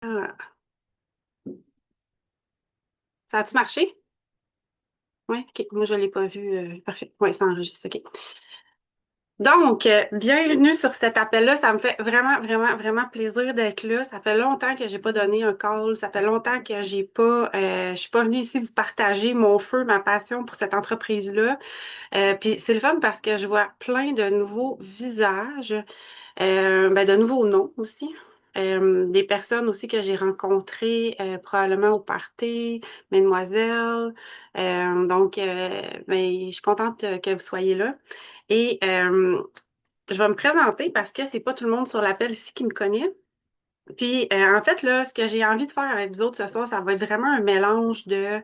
Ah, ça a-tu marché? Oui, OK. Moi, je ne l'ai pas vu. Parfait. Oui, ça enregistre. OK. Donc, bienvenue sur cet appel-là. Ça me fait vraiment, vraiment, vraiment plaisir d'être là. Ça fait longtemps que j'ai pas donné un call. Ça fait longtemps que je suis pas venue ici vous partager mon feu, ma passion pour cette entreprise-là. Puis c'est le fun parce que je vois plein de nouveaux visages, de nouveaux noms aussi. Des personnes aussi que j'ai rencontrées probablement au party, mesdemoiselles. Je suis contente que vous soyez là. Et je vais me présenter parce que c'est pas tout le monde sur l'appel ici qui me connaît. Puis en fait, là, ce que j'ai envie de faire avec vous autres ce soir, ça va être vraiment un mélange de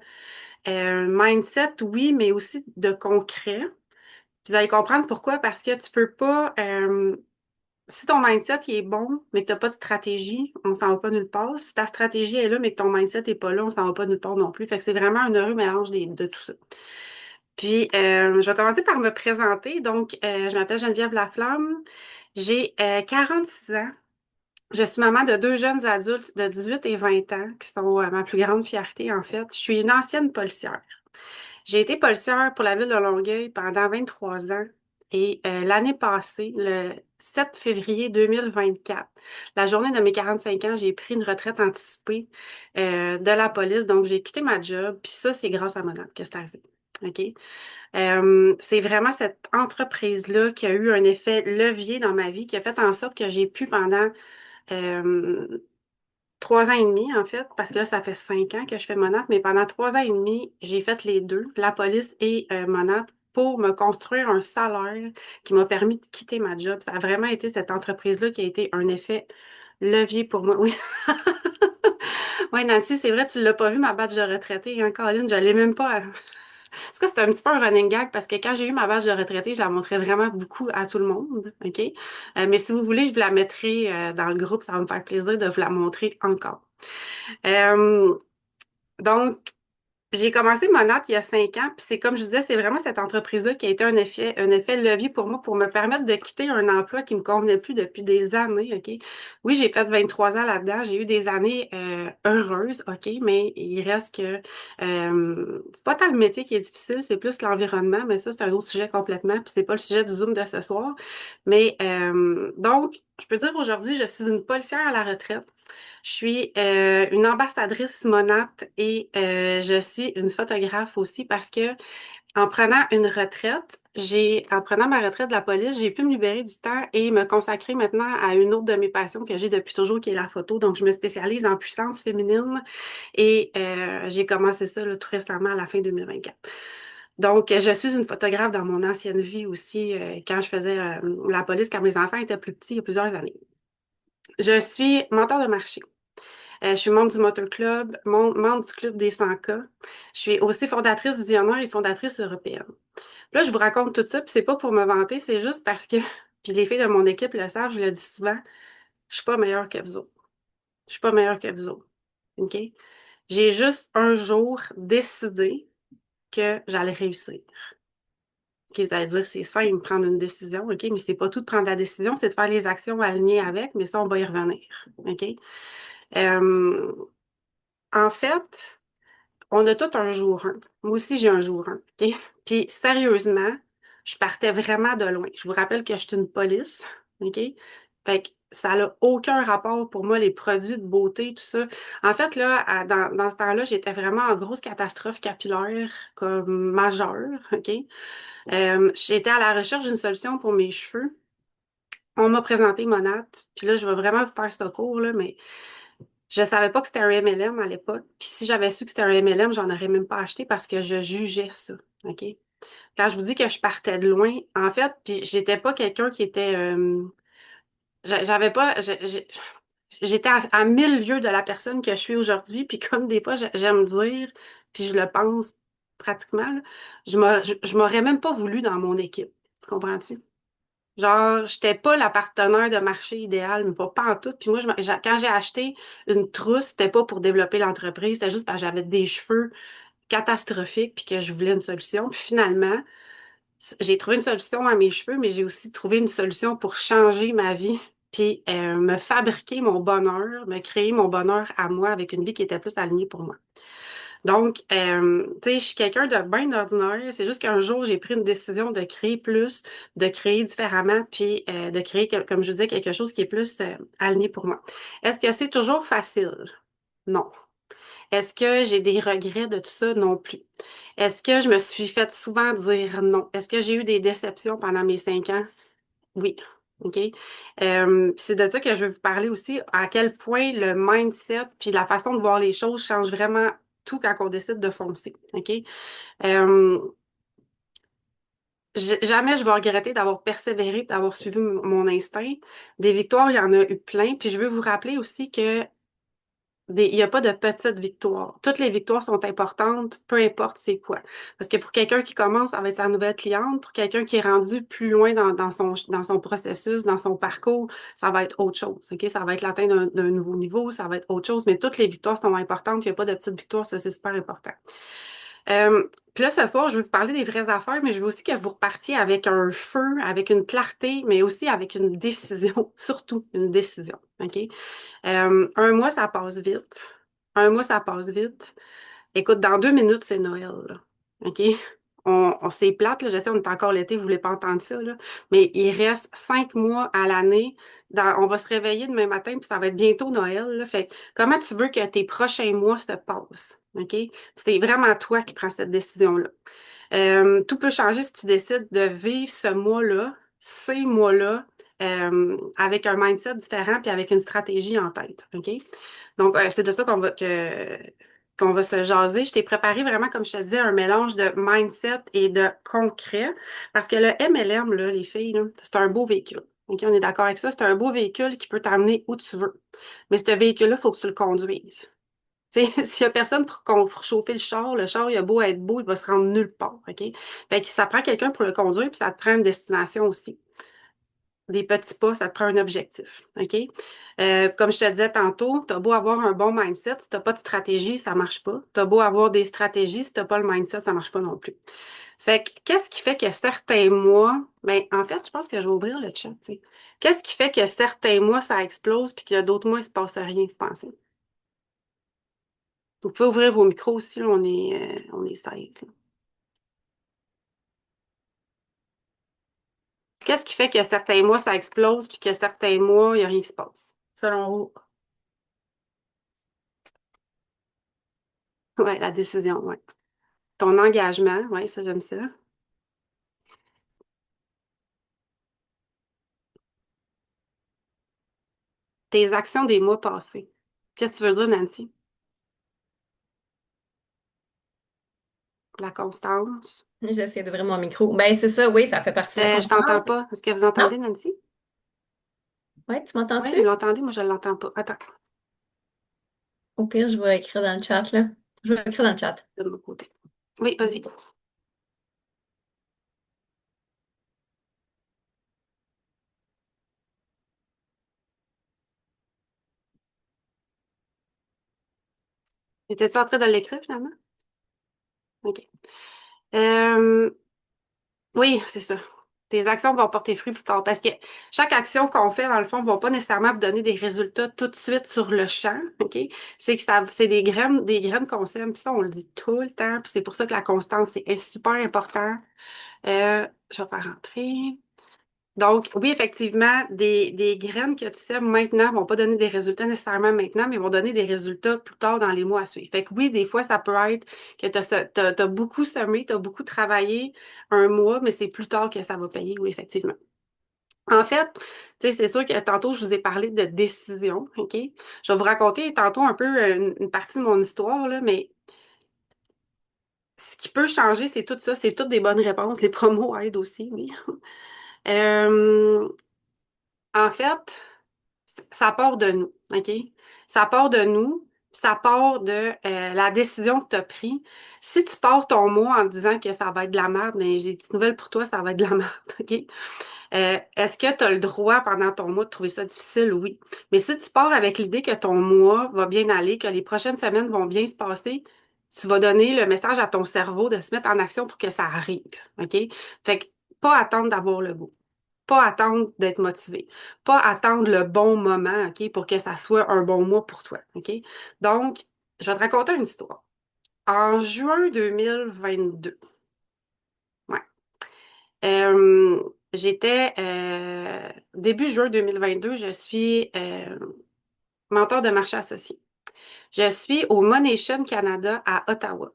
mindset, oui, mais aussi de concret. Puis vous allez comprendre pourquoi, parce que tu peux pas, si ton mindset il est bon, mais que t'as pas de stratégie, on s'en va pas nulle part. Si ta stratégie est là, mais que ton mindset est pas là, on s'en va pas nulle part non plus. Fait que c'est vraiment un heureux mélange de tout ça. Puis, je vais commencer par me présenter. Donc, je m'appelle Geneviève Laflamme. J'ai 46 ans. Je suis maman de deux jeunes adultes de 18 et 20 ans, qui sont ma plus grande fierté, en fait. Je suis une ancienne policière. J'ai été policière pour la ville de Longueuil pendant 23 ans. Et l'année passée, le 7 février 2024, la journée de mes 45 ans, j'ai pris une retraite anticipée de la police. Donc, j'ai quitté ma job. Puis ça, c'est grâce à Monade que c'est arrivé. OK? C'est vraiment cette entreprise-là qui a eu un effet levier dans ma vie, qui a fait en sorte que j'ai pu pendant euh, 3 ans et demi, en fait, parce que là, ça fait 5 ans que je fais Monat, mais pendant 3 ans et demi, j'ai fait les deux, la police et Monat, pour me construire un salaire qui m'a permis de quitter ma job. Ça a vraiment été cette entreprise-là qui a été un effet levier pour moi. Oui, oui, Nancy, c'est vrai, tu l'as pas vu, ma badge de retraité, hein, Colin, je l'ai même pas. Parce que c'est un petit peu un running gag parce que quand j'ai eu ma badge de retraité, je la montrais vraiment beaucoup à tout le monde, OK? Mais si vous voulez, je vous la mettrai dans le groupe, ça va me faire plaisir de vous la montrer encore. Euh, donc, j'ai commencé Monat il y a 5 ans, puis c'est comme je disais, c'est vraiment cette entreprise-là qui a été un effet levier pour moi pour me permettre de quitter un emploi qui me convenait plus depuis des années, OK? Oui, j'ai fait 23 ans là-dedans, j'ai eu des années heureuses, OK? Mais il reste que c'est pas tant le métier qui est difficile, c'est plus l'environnement, mais ça, c'est un autre sujet complètement, puis c'est pas le sujet du Zoom de ce soir. Mais donc, je peux dire aujourd'hui, je suis une policière à la retraite. Je suis une ambassadrice Monat et je suis une photographe aussi parce que en prenant une retraite, en prenant ma retraite de la police, j'ai pu me libérer du temps et me consacrer maintenant à une autre de mes passions que j'ai depuis toujours, qui est la photo. Donc, je me spécialise en puissance féminine et j'ai commencé ça là, tout récemment à la fin 2024. Donc, je suis une photographe dans mon ancienne vie aussi, quand je faisais la police, quand mes enfants étaient plus petits, il y a plusieurs années. Je suis mentor de marché. Je suis membre du Motor Club, membre du Club des 100K. Je suis aussi fondatrice visionnaire et fondatrice européenne. Là, je vous raconte tout ça, puis c'est pas pour me vanter, c'est juste parce que, puis les filles de mon équipe le savent, je le dis souvent, je suis pas meilleure que vous autres. Je suis pas meilleure que vous autres. OK? J'ai juste un jour décidé que j'allais réussir. OK, vous allez dire, c'est simple, prendre une décision, OK? Mais c'est pas tout de prendre la décision, c'est de faire les actions alignées avec, mais ça, on va y revenir. OK? Euh, En fait, on a tout un jour 1. Moi aussi, j'ai un jour 1. OK? Puis, sérieusement, je partais vraiment de loin. Je vous rappelle que je suis une police. OK? Fait que ça n'a aucun rapport pour moi, les produits de beauté, tout ça. En fait, là, dans ce temps-là, j'étais vraiment en grosse catastrophe capillaire, comme majeure. OK? J'étais à la recherche d'une solution pour mes cheveux. On m'a présenté Monat. Puis là, je vais vraiment vous faire ce cours, là, mais je savais pas que c'était un MLM à l'époque. Puis si j'avais su que c'était un MLM, j'en aurais même pas acheté parce que je jugeais ça. OK? Quand je vous dis que je partais de loin, en fait, puis j'étais pas quelqu'un qui était j'avais pas j'étais à 1000 lieues de la personne que je suis aujourd'hui, puis comme des fois j'aime dire, puis je le pense pratiquement, là, je m'aurais même pas voulu dans mon équipe. Tu comprends-tu? Genre, j'étais pas la partenaire de marché idéal, mais pas en tout. Puis moi, quand j'ai acheté une trousse, c'était pas pour développer l'entreprise, c'était juste parce que j'avais des cheveux catastrophiques puis que je voulais une solution. Puis finalement, j'ai trouvé une solution à mes cheveux, mais j'ai aussi trouvé une solution pour changer ma vie puis me fabriquer mon bonheur, me créer mon bonheur à moi avec une vie qui était plus alignée pour moi. Donc, tu sais, je suis quelqu'un de bien ordinaire. C'est juste qu'un jour, j'ai pris une décision de créer plus, de créer différemment, puis de créer, comme je disais, quelque chose qui est plus aligné pour moi. Est-ce que c'est toujours facile? Non. Est-ce que j'ai des regrets de tout ça? Non plus. Est-ce que je me suis fait souvent dire non? Est-ce que j'ai eu des déceptions pendant mes 5 ans? Oui. OK? Puis c'est de ça que je veux vous parler aussi, à quel point le mindset puis la façon de voir les choses change vraiment tout quand on décide de foncer. OK? Euh, Jamais je vais regretter d'avoir persévéré, d'avoir suivi mon instinct. Des victoires, il y en a eu plein. Puis je veux vous rappeler aussi que il n'y a pas de petites victoires. Toutes les victoires sont importantes, peu importe c'est quoi. Parce que pour quelqu'un qui commence avec sa nouvelle cliente, pour quelqu'un qui est rendu plus loin dans son processus, dans son parcours, ça va être autre chose. OK? Ça va être l'atteinte d'un nouveau niveau, ça va être autre chose, mais toutes les victoires sont importantes. Il n'y a pas de petites victoires, ça c'est super important. Puis là, ce soir, je vais vous parler des vraies affaires, mais je veux aussi que vous repartiez avec un feu, avec une clarté, mais aussi avec une décision, surtout une décision. OK? Un mois, ça passe vite. Un mois, ça passe vite. Écoute, dans 2 minutes, c'est Noël, là. OK? C'est plate, là. Je sais, on est encore l'été, vous voulez pas entendre ça, là. Mais il reste 5 mois à l'année. On va se réveiller demain matin, puis ça va être bientôt Noël, là. Fait que comment tu veux que tes prochains mois se passent? OK? C'est vraiment toi qui prends cette décision-là. Tout peut changer si tu décides de vivre ce mois-là, ces mois-là, avec un mindset différent puis avec une stratégie en tête. OK? Donc, c'est de ça qu'on va se jaser. Je t'ai préparé vraiment, comme je te disais, un mélange de mindset et de concret. Parce que le MLM, là, les filles, là, c'est un beau véhicule. OK? On est d'accord avec ça? C'est un beau véhicule qui peut t'amener où tu veux. Mais ce véhicule-là, il faut que tu le conduises. Tu sais, s'il y a personne pour chauffer le char, il a beau être beau, il va se rendre nulle part, OK? Fait que ça prend quelqu'un pour le conduire, puis ça te prend une destination aussi. Des petits pas, ça te prend un objectif, OK? Comme je te disais tantôt, t'as beau avoir un bon mindset, si t'as pas de stratégie, ça marche pas. T'as beau avoir des stratégies, si t'as pas le mindset, ça marche pas non plus. Fait que, qu'est-ce qui fait que certains mois, ben, en fait, je pense que je vais ouvrir le chat, tu sais. Qu'est-ce qui fait que certains mois, ça explose, puis qu'il y a d'autres mois, il se passe rien, vous pensez? Vous pouvez ouvrir vos micros aussi, là, on est 16. Là. Qu'est-ce qui fait que certains mois, ça explose, puis que certains mois, il n'y a rien qui se passe? Selon vous? Oui, la décision, oui. Ton engagement, oui, ça, j'aime ça. Tes actions des mois passés. Qu'est-ce que tu veux dire, Nancy? La constance. J'essaie d'ouvrir mon micro. Ben, c'est ça, oui, ça fait partie de la Je t'entends constance. pas. Est-ce que vous Non? entendez, Nancy? Ouais, tu Oui, m'entends-tu? vous l'entendez? Moi, je ne l'entends pas. Attends, Au pire, je vais écrire dans le chat, là. Je vais écrire dans le chat. de mon côté. Oui, vas-y. Étais-tu en train de l'écrire, finalement? OK. Euh, Oui, c'est ça. Tes actions vont porter fruit plus tard parce que chaque action qu'on fait, dans le fond, ne va pas nécessairement vous donner des résultats tout de suite sur le champ, OK? C'est que c'est des graines qu'on sème, puis ça, on le dit tout le temps, puis c'est pour ça que la constance, c'est super important. Je vais faire rentrer. Donc, oui, effectivement, des graines que tu sèmes maintenant vont pas donner des résultats nécessairement maintenant, mais vont donner des résultats plus tard dans les mois à suivre. Fait que oui, des fois, ça peut être que t'as beaucoup semé, t'as beaucoup travaillé un mois, mais c'est plus tard que ça va payer, oui, effectivement. En fait, tu sais, c'est sûr que tantôt, je vous ai parlé de décision, OK? Je vais vous raconter tantôt un peu une partie de mon histoire, là, mais ce qui peut changer, c'est tout ça, c'est toutes des bonnes réponses. Les promos aident aussi, oui. Euh, En fait, ça part de nous, OK? Ça part de nous, puis ça part de la décision que tu as prise. Si tu pars ton mot en disant que ça va être de la merde, mais j'ai des petites nouvelles pour toi, ça va être de la merde, OK? Est-ce que tu as le droit pendant ton mois de trouver ça difficile? Oui. Mais si tu pars avec l'idée que ton mois va bien aller, que les prochaines semaines vont bien se passer, tu vas donner le message à ton cerveau de se mettre en action pour que ça arrive, OK? Fait que pas attendre d'avoir le goût. pas attendre d'être motivé, pas attendre le bon moment, OK, pour que ça soit un bon mois pour toi, OK? Donc, je vais te raconter une histoire. En juin 2022, ouais, j'étais, début juin 2022, je suis mentor de marché associé. Je suis au Monetion Canada à Ottawa.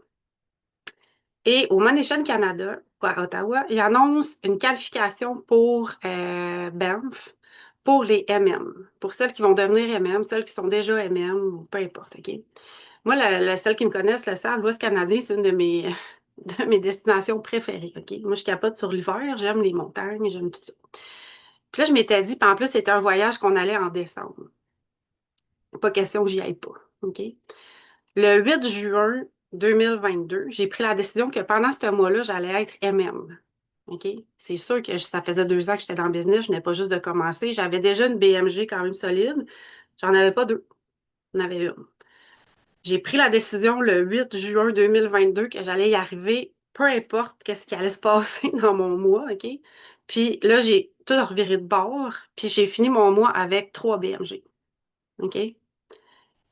Et au Monetion Canada, à Ottawa, ils annoncent une qualification pour Banff pour les MM, pour celles qui vont devenir MM, celles qui sont déjà MM, ou peu importe, OK? Moi, celles qui me connaissent le savent, l'Ouest canadien, c'est une de mes, de mes destinations préférées, OK? Moi, je capote sur l'hiver, j'aime les montagnes, j'aime tout ça. Puis là, je m'étais dit, puis en plus, c'était un voyage qu'on allait en décembre. Pas question que j'y aille pas, OK? Le 8 juin 2022, j'ai pris la décision que pendant ce mois-là, j'allais être MM. OK? C'est sûr que ça faisait 2 ans que j'étais dans le business, je n'ai pas juste de commencer. J'avais déjà une BMG quand même solide. J'en avais pas deux, j'en avais une. J'ai pris la décision le 8 juin 2022 que j'allais y arriver, peu importe qu'est-ce qui allait se passer dans mon mois, OK? Puis là, j'ai tout reviré de bord, puis j'ai fini mon mois avec 3 BMG, OK?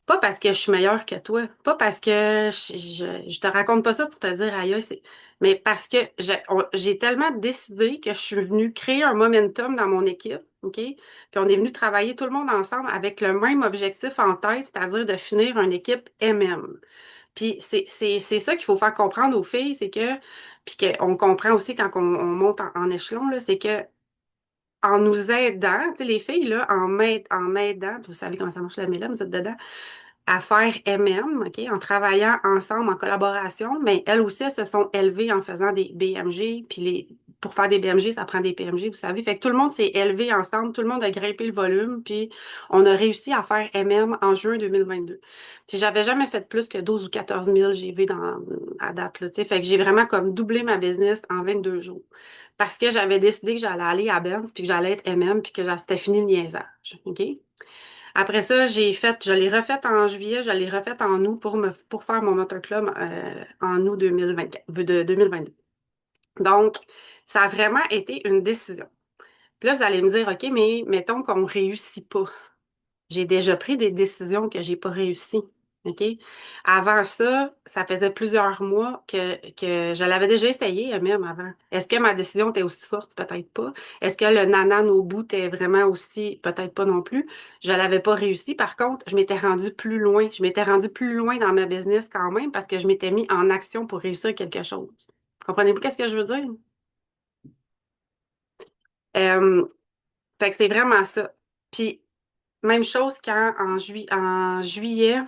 Pas parce que je suis meilleure que toi, pas parce que je te raconte pas ça pour te dire aïe, mais parce que j'ai tellement décidé que je suis venue créer un momentum dans mon équipe, OK? Puis on est venu travailler tout le monde ensemble avec le même objectif en tête, c'est-à-dire de finir une équipe MM. Puis c'est ça qu'il faut faire comprendre aux filles, c'est que, puis qu'on comprend aussi quand on monte en échelon, là, c'est que en nous aidant, tu sais, les filles, là, en m'aidant, vous savez comment ça marche la MLM, vous êtes dedans, à faire MM, OK, en travaillant ensemble, en collaboration, mais elles aussi, elles se sont élevées en faisant des BMG, puis pour faire des BMG, ça prend des PMG, vous savez. Fait que tout le monde s'est élevé ensemble, tout le monde a grimpé le volume, puis on a réussi à faire MM en juin 2022. Puis j'avais jamais fait plus que 12 ou 14 000 GV à date, là, tu sais. Fait que j'ai vraiment comme doublé ma business en 22 jours. Parce que j'avais décidé que j'allais aller à Benz, puis que j'allais être MM, puis que c'était fini le niaisage, OK? Après ça, je l'ai refaite en juillet, je l'ai refaite en août pour faire mon motoclub en août 2024, de 2022. Donc, ça a vraiment été une décision. Puis là, vous allez me dire, OK, mais mettons qu'on ne réussit pas. J'ai déjà pris des décisions que j'ai pas réussi. OK? Avant ça, ça faisait plusieurs mois que je l'avais déjà essayé, même avant. Est-ce que ma décision était aussi forte? Peut-être pas. Est-ce que le nanan au bout était vraiment aussi? Peut-être pas non plus. Je l'avais pas réussi. Par contre, je m'étais rendue plus loin. Je m'étais rendue plus loin dans ma business quand même parce que je m'étais mis en action pour réussir quelque chose. Comprenez-vous qu'est-ce que je veux dire? Euh, Fait que c'est vraiment ça. Puis, même chose quand en juillet,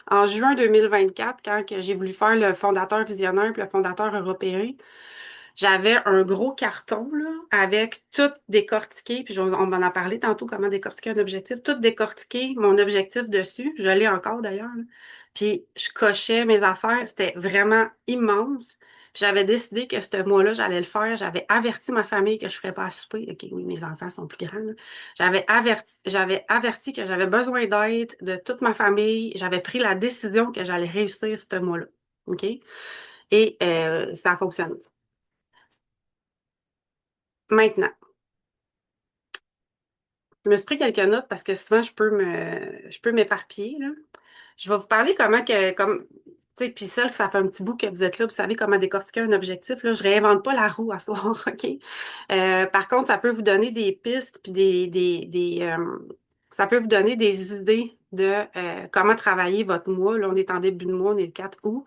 en juin 2024, quand que j'ai voulu faire le fondateur visionnaire puis le fondateur européen, j'avais un gros carton là, avec tout décortiqué, puis on m'en a parlé tantôt, comment décortiquer un objectif, tout décortiqué, mon objectif dessus, je l'ai encore d'ailleurs, là. Puis je cochais mes affaires, c'était vraiment immense. Puis j'avais décidé que ce mois-là, j'allais le faire. J'avais averti ma famille que je ne ferais pas à souper. OK, oui, mes enfants sont plus grands, là. J'avais averti que j'avais besoin d'aide de toute ma famille. J'avais pris la décision que j'allais réussir ce mois-là. OK? Et ça a fonctionné. Maintenant, je me suis pris quelques notes parce que souvent je peux m'éparpiller, là. Je vais vous parler tu sais, puis celle que ça fait un petit bout que vous êtes là, vous savez comment décortiquer un objectif, là. Je réinvente pas la roue à ce soir, OK? Par contre, ça peut vous donner des pistes, puis ça peut vous donner des idées de comment travailler votre mois. Là, on est en début de mois, on est le 4 août.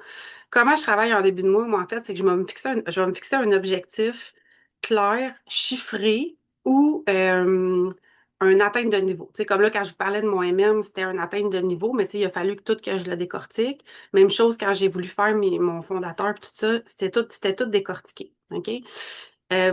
Comment je travaille en début de mois, moi, en fait, c'est que je vais me fixer un objectif clair, chiffré ou un atteinte de niveau. Tu sais, comme là, quand je vous parlais de mon MM, c'était un atteinte de niveau, mais tu sais, il a fallu que je le décortique. Même chose quand j'ai voulu faire mon fondateur et tout ça, c'était tout décortiqué. OK?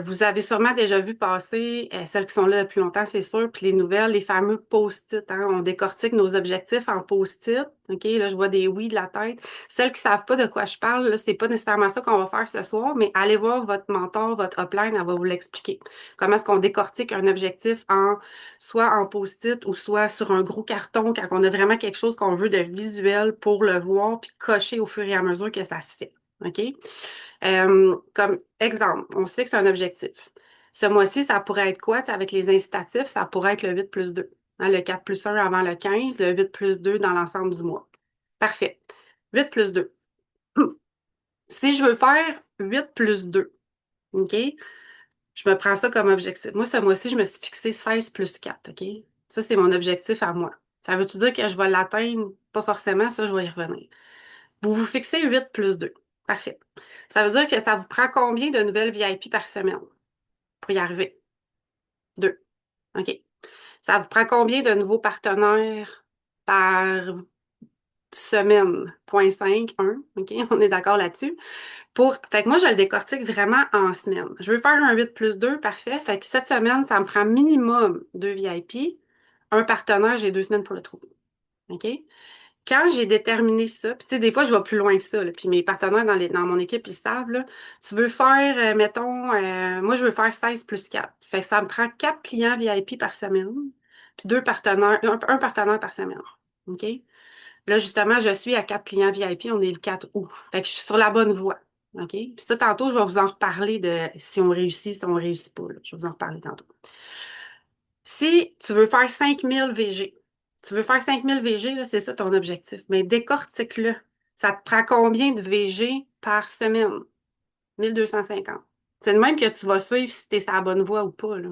Vous avez sûrement déjà vu passer, celles qui sont là depuis longtemps, c'est sûr, puis les nouvelles, les fameux post-it, hein. On décortique nos objectifs en post-it. OK? Là, je vois des oui de la tête. Celles qui savent pas de quoi je parle, là, c'est pas nécessairement ça qu'on va faire ce soir, mais allez voir votre mentor, votre upline, elle va vous l'expliquer. Comment est-ce qu'on décortique un objectif soit en post-it ou soit sur un gros carton quand on a vraiment quelque chose qu'on veut de visuel pour le voir puis cocher au fur et à mesure que ça se fait. OK? Comme exemple, on se fixe un objectif. Ce mois-ci, ça pourrait être quoi? Tu sais, avec les incitatifs, ça pourrait être le 8 plus 2. Hein, le 4 plus 1 avant le 15, le 8 plus 2 dans l'ensemble du mois. Parfait. 8 plus 2. Si je veux faire 8 plus 2, OK? Je me prends ça comme objectif. Moi, ce mois-ci, je me suis fixé 16 plus 4, OK? Ça, c'est mon objectif à moi. Ça veut-tu dire que je vais l'atteindre? Pas forcément, ça, je vais y revenir. Vous vous fixez 8 plus 2. Parfait. Ça veut dire que ça vous prend combien de nouvelles VIP par semaine pour y arriver? 2. OK. Ça vous prend combien de nouveaux partenaires par semaine? 0,5, 1. OK? On est d'accord là-dessus. Fait que moi, je le décortique vraiment en semaine. Je veux faire un 8 plus 2, parfait. Fait que cette semaine, ça me prend minimum 2 VIP. Un partenaire, j'ai 2 semaines pour le trouver. OK? Quand j'ai déterminé ça, puis tu sais, des fois, je vais plus loin que ça, là, puis mes partenaires dans mon équipe, ils savent, là, tu veux faire, mettons, moi, je veux faire 16 plus 4. Fait que ça me prend 4 clients VIP par semaine, puis deux partenaires, un partenaire par semaine. OK? Là, justement, je suis à 4 clients VIP, on est le 4 août. Fait que je suis sur la bonne voie. OK? Puis ça, tantôt, je vais vous en reparler de si on réussit, si on réussit pas, là. Je vais vous en reparler tantôt. Si tu veux faire 5000 VG, tu veux faire 5000 VG, là, c'est ça ton objectif. Mais décortique-le. Ça te prend combien de VG par semaine? 1250. C'est le même que tu vas suivre si tu es sur la bonne voie ou pas, là.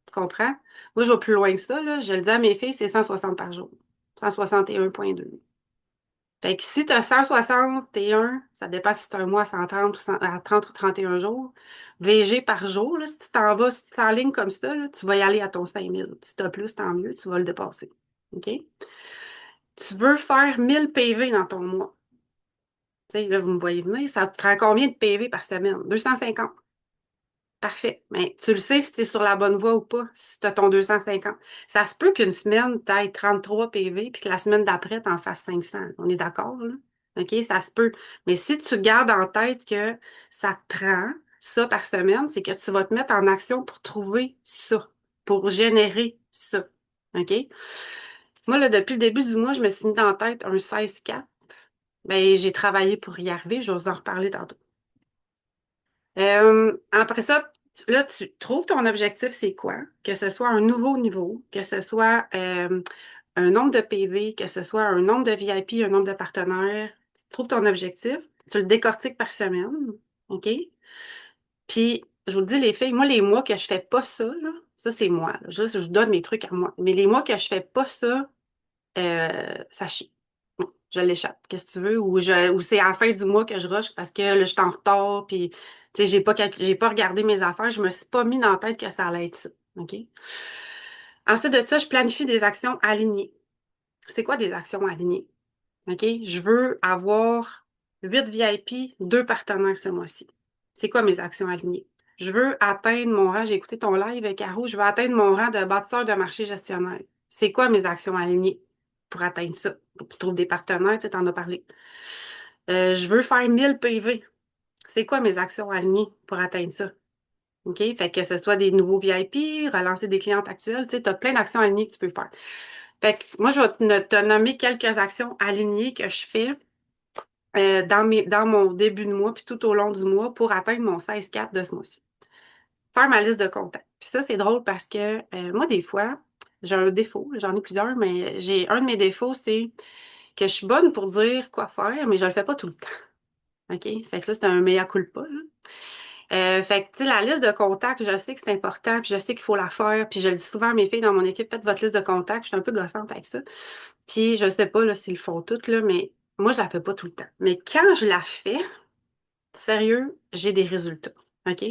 Tu comprends? Moi, je vais plus loin que ça, là. Je le dis à mes filles, c'est 160 par jour. 161,2. Fait que si tu as 161, ça dépend si c'est un mois à 130 ou à 30 ou 31 jours, VG par jour, là, si tu t'en vas, si tu t'enlignes comme ça, là, tu vas y aller à ton 5000. Si tu as plus, tant mieux, tu vas le dépasser. OK? Tu veux faire 1000 PV dans ton mois. Tu sais, là, vous me voyez venir, ça te prend combien de PV par semaine? 250. Parfait. Mais tu le sais si tu es sur la bonne voie ou pas, si tu as ton 250. Ça se peut qu'une semaine, tu ailles 33 PV, puis que la semaine d'après, tu en fasses 500. On est d'accord, là? OK? Ça se peut. Mais si tu gardes en tête que ça te prend ça par semaine, c'est que tu vas te mettre en action pour trouver ça, pour générer ça. OK? Moi, là, depuis le début du mois, je me suis mis en tête un 16-4. Ben, j'ai travaillé pour y arriver. Je vais vous en reparler tantôt. Après ça, là, tu trouves ton objectif, c'est quoi? Que ce soit un nouveau niveau, que ce soit un nombre de PV, que ce soit un nombre de VIP, un nombre de partenaires. Tu trouves ton objectif, tu le décortiques par semaine, OK? Puis, je vous le dis, les filles, moi, les mois que je fais pas ça, là, ça, c'est moi. Là. Juste, je donne mes trucs à moi. Mais les mois que je fais pas ça, ça chie. Bon, je l'échappe. Qu'est-ce que tu veux? Ou c'est à la fin du mois que je rush parce que là, je suis en retard, puis, tu sais, j'ai pas regardé mes affaires, je me suis pas mis dans la tête que ça allait être ça. OK? Ensuite de ça, je planifie des actions alignées. C'est quoi des actions alignées? OK? Je veux avoir 8 VIP, 2 partenaires ce mois-ci. C'est quoi mes actions alignées? Je veux atteindre mon rang, j'ai écouté ton live avec Caro, je veux atteindre mon rang de bâtisseur de marché gestionnaire. C'est quoi mes actions alignées pour atteindre ça? Faut que tu trouves des partenaires, tu sais, t'en as parlé. Je veux faire 1000 PV. C'est quoi mes actions alignées pour atteindre ça? OK? Fait que ce soit des nouveaux VIP, relancer des clientes actuelles, tu sais, tu as plein d'actions alignées que tu peux faire. Fait que moi, je vais te nommer quelques actions alignées que je fais dans mon début de mois, puis tout au long du mois pour atteindre mon 16-4 de ce mois-ci. Faire ma liste de contacts. Puis ça, c'est drôle parce que moi, des fois, j'ai un défaut, j'en ai plusieurs, mais j'ai un de mes défauts, c'est que je suis bonne pour dire quoi faire, mais je le fais pas tout le temps. OK? Fait que là, c'est un mea culpa, là. Fait que, tu sais, la liste de contacts, je sais que c'est important, puis je sais qu'il faut la faire, puis je le dis souvent à mes filles dans mon équipe, faites votre liste de contacts. Je suis un peu gossante avec ça. Puis je sais pas là, s'ils le font toutes, là, mais moi, je la fais pas tout le temps. Mais quand je la fais, sérieux, j'ai des résultats. OK?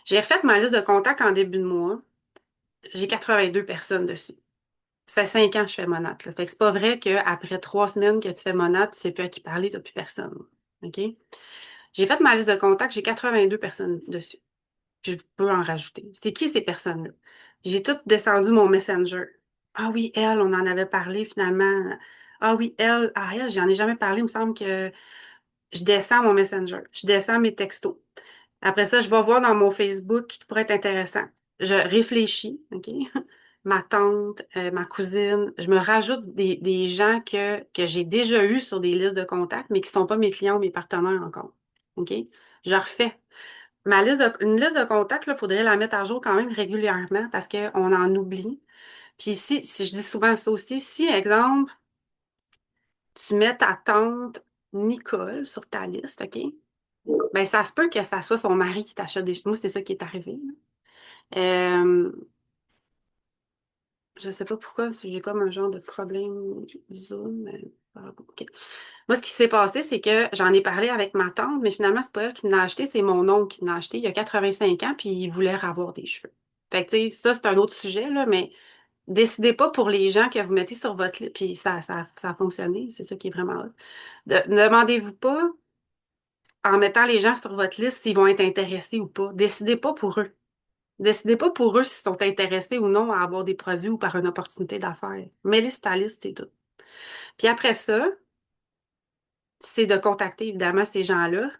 J'ai refait ma liste de contacts en début de mois. J'ai 82 personnes dessus. Ça fait 5 ans que je fais Monat, là. Fait que c'est pas vrai qu'après 3 semaines que tu fais Monat, tu sais plus à qui parler, t'as plus personne. OK? J'ai fait ma liste de contacts, j'ai 82 personnes dessus. Puis je peux en rajouter. C'est qui ces personnes-là? J'ai tout descendu mon Messenger. Ah oui, elle, on en avait parlé finalement. Ah oui, elle, j'en ai jamais parlé. Il me semble que je descends mon Messenger. Je descends mes textos. Après ça, je vais voir dans mon Facebook qui pourrait être intéressant. Je réfléchis, OK? Ma tante, ma cousine. Je me rajoute des gens que j'ai déjà eus sur des listes de contacts, mais qui ne sont pas mes clients ou mes partenaires encore. OK? Je refais. une liste de contacts, il faudrait la mettre à jour quand même régulièrement parce qu'on en oublie. Puis si je dis souvent ça aussi, si, exemple, tu mets ta tante Nicole sur ta liste, OK? Ben, ça se peut que ça soit son mari qui t'achète des... Moi, c'est ça qui est arrivé. Euh, je sais pas pourquoi, si j'ai comme un genre de problème Zoom. OK. Moi, ce qui s'est passé, c'est que j'en ai parlé avec ma tante, mais finalement, c'est pas elle qui l'a acheté, c'est mon oncle qui l'a acheté il y a 85 ans, puis il voulait avoir des cheveux. Fait que, tu sais, ça, c'est un autre sujet, là, mais décidez pas pour les gens que vous mettez sur votre liste, puis ça a fonctionné, c'est ça qui est vraiment hot. Ne demandez-vous pas, en mettant les gens sur votre liste, s'ils vont être intéressés ou pas. Décidez pas pour eux. Décidez pas pour eux s'ils sont intéressés ou non à avoir des produits ou par une opportunité d'affaires. Mets-les sur ta liste, c'est tout. Puis après ça, c'est de contacter évidemment ces gens-là.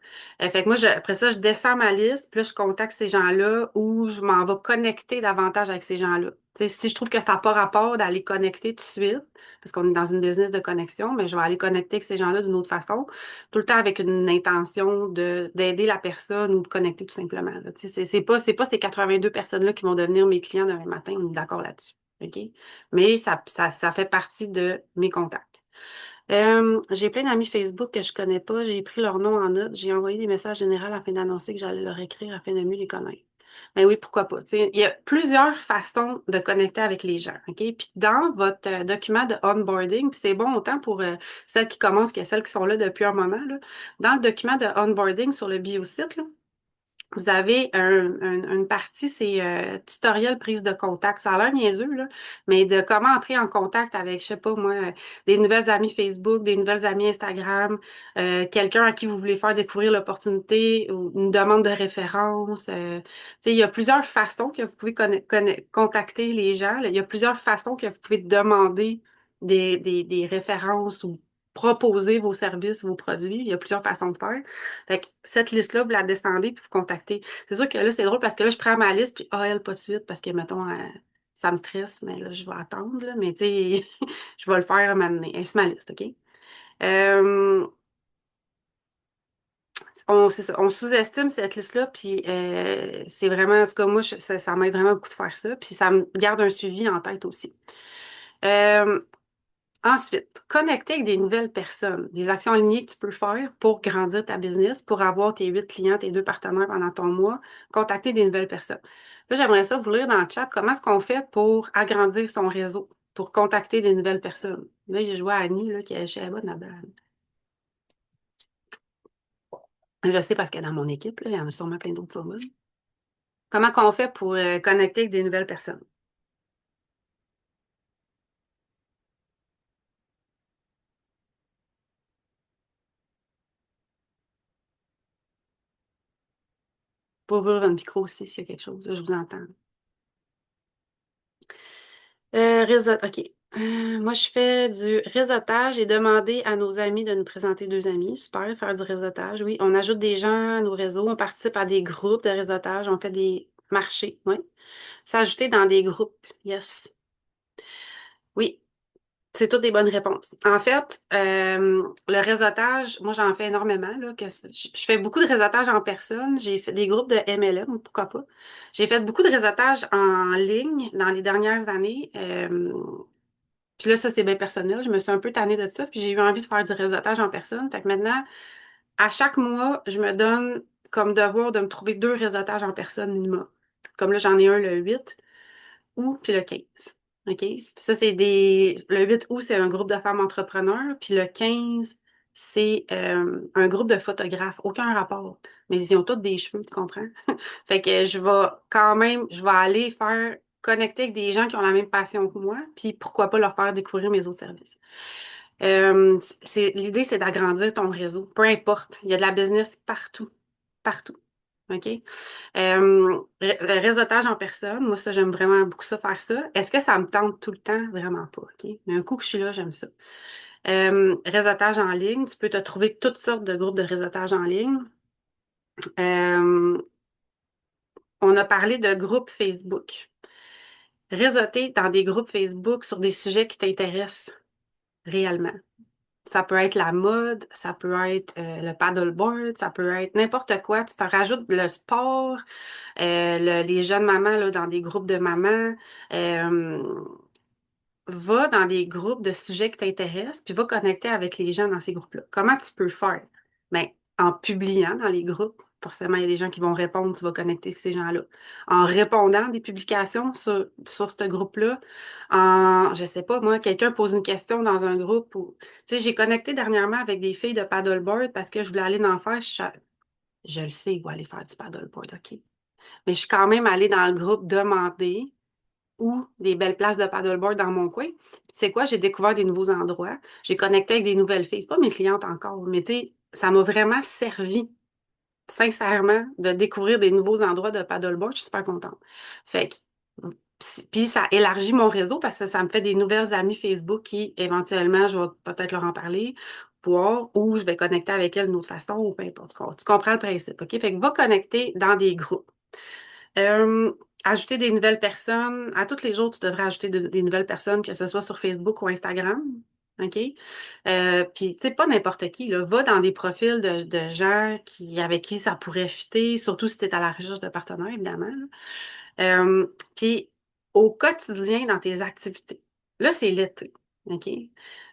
Fait que moi, après ça, je descends ma liste, puis là, je contacte ces gens-là ou je m'en vais connecter davantage avec ces gens-là. Tu sais, si je trouve que ça n'a pas rapport d'aller connecter tout de suite, parce qu'on est dans une business de connexion, mais je vais aller connecter avec ces gens-là d'une autre façon, tout le temps avec une intention d'aider la personne ou de connecter tout simplement. Là. Tu sais, c'est pas ces 82 personnes-là qui vont devenir mes clients demain matin, on est d'accord là-dessus. OK? Mais ça fait partie de mes contacts. J'ai plein d'amis Facebook que je connais pas. J'ai pris leur nom en note. J'ai envoyé des messages généraux afin d'annoncer que j'allais leur écrire afin de mieux les connaître. Ben oui, pourquoi pas. Tu sais, il y a plusieurs façons de connecter avec les gens. OK? Puis dans votre document de onboarding, puis c'est bon autant pour celles qui commencent que celles qui sont là depuis un moment, là, dans le document de onboarding sur le biosite, là, vous avez une partie, c'est tutoriel prise de contact. Ça a l'air niaiseux, là, mais de comment entrer en contact avec, je sais pas moi, des nouvelles amies Facebook, des nouvelles amies Instagram, quelqu'un à qui vous voulez faire découvrir l'opportunité ou une demande de référence. Tu sais, il y a plusieurs façons que vous pouvez contacter les gens. Là. Il y a plusieurs façons que vous pouvez demander des références ou proposer vos services, vos produits. Il y a plusieurs façons de faire. Fait que cette liste-là, vous la descendez puis vous contactez. C'est sûr que là, c'est drôle parce que là, je prends ma liste puis elle, pas de suite parce que, mettons, ça me stresse, mais là, je vais attendre, là, mais tu sais, je vais le faire à un moment donné. Elle est sur ma liste, OK? Euh, c'est ça, on sous-estime cette liste-là, puis c'est vraiment, en tout cas, moi, ça m'aide vraiment beaucoup de faire ça, puis ça me garde un suivi en tête aussi. Euh, Ensuite, connecter avec des nouvelles personnes, des actions alignées que tu peux faire pour grandir ta business, pour avoir tes 8 clients, tes 2 partenaires pendant ton mois, contacter des nouvelles personnes. Là, j'aimerais ça vous lire dans le chat comment est-ce qu'on fait pour agrandir son réseau, pour contacter des nouvelles personnes. Là, j'ai joué à Annie, là, qui est chez Eva là-dedans. Je sais parce qu'elle est dans mon équipe, là, il y en a sûrement plein d'autres sur moi. Comment qu'on fait pour connecter avec des nouvelles personnes? Pour ouvrir votre micro aussi, s'il y a quelque chose. Là, je vous entends. OK. Moi, je fais du réseautage et demander à nos amis de nous présenter 2 amis. Super, faire du réseautage. Oui, on ajoute des gens à nos réseaux, on participe à des groupes de réseautage, on fait des marchés. Oui. S'ajouter dans des groupes. Yes. Oui, c'est toutes des bonnes réponses. En fait, le réseautage, moi, j'en fais énormément. Là, je fais beaucoup de réseautage en personne. J'ai fait des groupes de MLM, pourquoi pas. J'ai fait beaucoup de réseautage en ligne dans les dernières années. Puis là, ça, c'est bien personnel. Je me suis un peu tannée de ça, puis j'ai eu envie de faire du réseautage en personne. Fait que maintenant, à chaque mois, je me donne comme devoir de me trouver 2 réseautages en personne minimum. Comme là, j'en ai un le 8 août, puis le 15. OK? Puis ça, c'est des... Le 8 août, c'est un groupe de femmes entrepreneurs, puis le 15, c'est un groupe de photographes. Aucun rapport. Mais ils ont tous des cheveux, tu comprends? Fait que je vais aller faire connecter avec des gens qui ont la même passion que moi, puis pourquoi pas leur faire découvrir mes autres services. L'idée, c'est d'agrandir ton réseau. Peu importe. Il y a de la business partout. Partout. OK? Le réseautage en personne, moi, ça, j'aime vraiment beaucoup ça, faire ça. Est-ce que ça me tente tout le temps? Vraiment pas. OK? Mais un coup que je suis là, j'aime ça. Réseautage en ligne, tu peux te trouver toutes sortes de groupes de réseautage en ligne. Euh, on a parlé de groupes Facebook. Réseauter dans des groupes Facebook sur des sujets qui t'intéressent réellement. Ça peut être la mode, ça peut être le paddleboard, ça peut être n'importe quoi. Tu te rajoutes le sport, les jeunes mamans là, dans des groupes de mamans. Euh, Va dans des groupes de sujets qui t'intéressent, puis va connecter avec les gens dans ces groupes-là. Comment tu peux faire? Ben, en publiant dans les groupes, forcément, il y a des gens qui vont répondre, tu vas connecter avec ces gens-là. En répondant des publications sur ce groupe-là, je sais pas, moi, quelqu'un pose une question dans un groupe ou, tu sais, j'ai connecté dernièrement avec des filles de paddleboard parce que je voulais aller en faire. Je le sais, où aller faire du paddleboard, OK. Mais je suis quand même allée dans le groupe demander ou des belles places de paddleboard dans mon coin. Puis, tu sais quoi, j'ai découvert des nouveaux endroits. J'ai connecté avec des nouvelles filles. C'est pas mes clientes encore, mais tu sais, ça m'a vraiment servi, sincèrement, de découvrir des nouveaux endroits de paddleboard. Je suis super contente. Fait que, puis ça élargit mon réseau parce que ça me fait des nouvelles amies Facebook qui, éventuellement, je vais peut-être leur en parler, voir, ou je vais connecter avec elles d'une autre façon, ou peu importe. Tu comprends le principe, OK? Fait que va connecter dans des groupes. Euh, Ajouter des nouvelles personnes. À tous les jours, tu devrais ajouter des nouvelles personnes, que ce soit sur Facebook ou Instagram. OK? Puis, tu sais, pas n'importe qui, là. Va dans des profils de gens avec qui ça pourrait fitter, surtout si tu es à la recherche de partenaires, évidemment, là. Puis, au quotidien, dans tes activités. Là, c'est l'été. OK?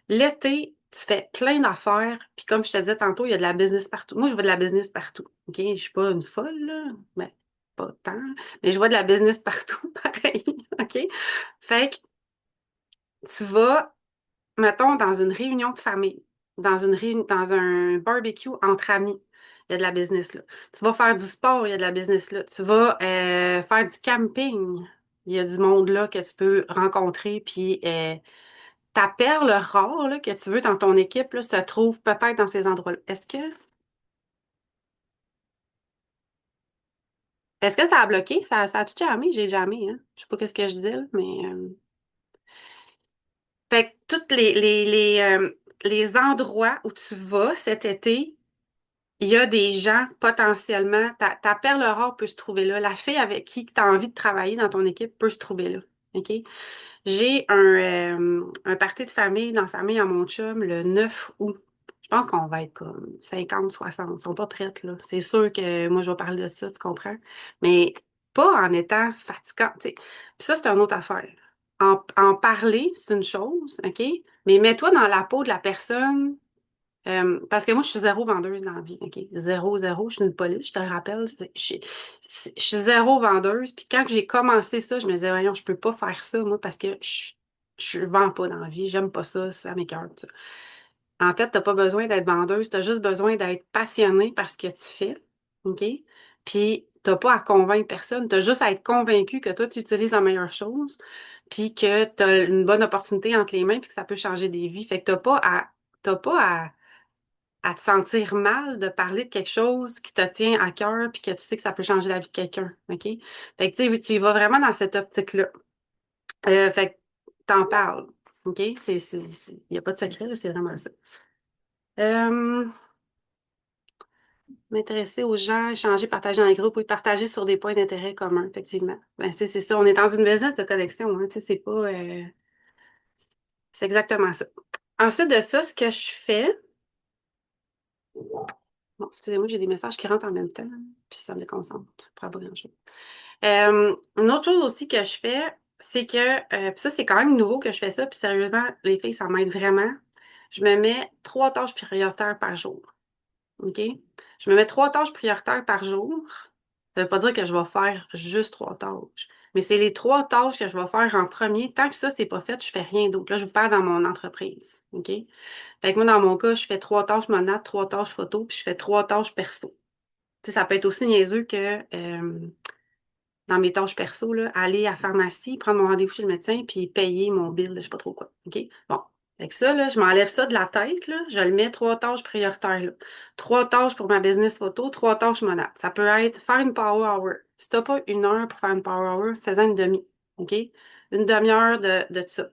L'été, tu fais plein d'affaires. Puis, comme je te disais tantôt, il y a de la business partout. Moi, je vois de la business partout. OK? Je suis pas une folle, là. Ben, pas tant. Mais je vois de la business partout, pareil. OK? Fait que tu vas, mettons, dans une réunion de famille, dans un barbecue entre amis, il y a de la business là. Tu vas faire du sport, il y a de la business là. Tu vas faire du camping, il y a du monde là que tu peux rencontrer, puis ta perle rare là, que tu veux dans ton équipe là, se trouve peut-être dans ces endroits-là. Est-ce que ça a bloqué? Ça a-tu jammé? J'ai jammé, hein? Je sais pas qu'est-ce que je disais, là, mais fait que toutes les endroits où tu vas cet été, il y a des gens potentiellement, ta perle rare peut se trouver là. La fille avec qui tu as envie de travailler dans ton équipe peut se trouver là. OK? J'ai un party de famille dans la famille à mon chum le 9 août. Je pense qu'on va être comme 50, 60. Ils sont pas prêtes, là. C'est sûr que moi, je vais parler de ça, tu comprends? Mais pas en étant fatigant, tu sais. Puis ça, c'est une autre affaire. En parler, c'est une chose, OK? Mais mets-toi dans la peau de la personne parce que moi, je suis zéro vendeuse dans la vie, OK? Zéro, zéro. Je suis une police, je te le rappelle. Je suis zéro vendeuse. Puis quand j'ai commencé ça, je me disais, voyons, je peux pas faire ça, moi, parce que je vends pas dans la vie. J'aime pas ça, ça m'écoeure, ça. En fait, t'as pas besoin d'être vendeuse, t'as juste besoin d'être passionné par ce que tu fais, OK? Puis t'as pas à convaincre personne, t'as juste à être convaincu que toi, tu utilises la meilleure chose, puis que t'as une bonne opportunité entre les mains, puis que ça peut changer des vies. Fait que t'as pas à te sentir mal de parler de quelque chose qui te tient à cœur puis que tu sais que ça peut changer la vie de quelqu'un, OK? Fait que, tu sais, tu y vas vraiment dans cette optique-là. Fait que t'en parles, OK? Il n'y a pas de secret, là, c'est vraiment ça. Euh, M'intéresser aux gens, échanger, partager dans les groupes, oui, partager sur des points d'intérêt communs, effectivement. Ben, c'est ça, on est dans une business de connexion, hein, tu sais, c'est pas... c'est exactement ça. Ensuite de ça, ce que je fais... Bon, excusez-moi, j'ai des messages qui rentrent en même temps, puis ça me déconcentre. Ça prend pas grand-chose. Une autre chose aussi que je fais, c'est que, puis ça, c'est quand même nouveau que je fais ça, puis sérieusement, les filles, ça m'aide vraiment. Je me mets 3 tâches prioritaires par jour. OK? Je me mets 3 tâches prioritaires par jour. Ça veut pas dire que je vais faire juste 3 tâches. Mais c'est les 3 tâches que je vais faire en premier. Tant que ça, c'est pas fait, je fais rien d'autre. Là, je vous parle dans mon entreprise. OK? Fait que moi, dans mon cas, je fais 3 tâches monade, 3 tâches photo, puis je fais 3 tâches perso. Tu sais, ça peut être aussi niaiseux que dans mes tâches perso, là, aller à la pharmacie, prendre mon rendez-vous chez le médecin, puis payer mon bill, je sais pas trop quoi. OK? Bon. Avec ça, là, je m'enlève ça de la tête, là, je le mets 3 tâches prioritaires, là. 3 tâches pour ma business photo, 3 tâches monade. Ça peut être faire une power hour. Si t'as pas 1 heure pour faire une power hour, fais-en une demi. OK? Une demi-heure de ça.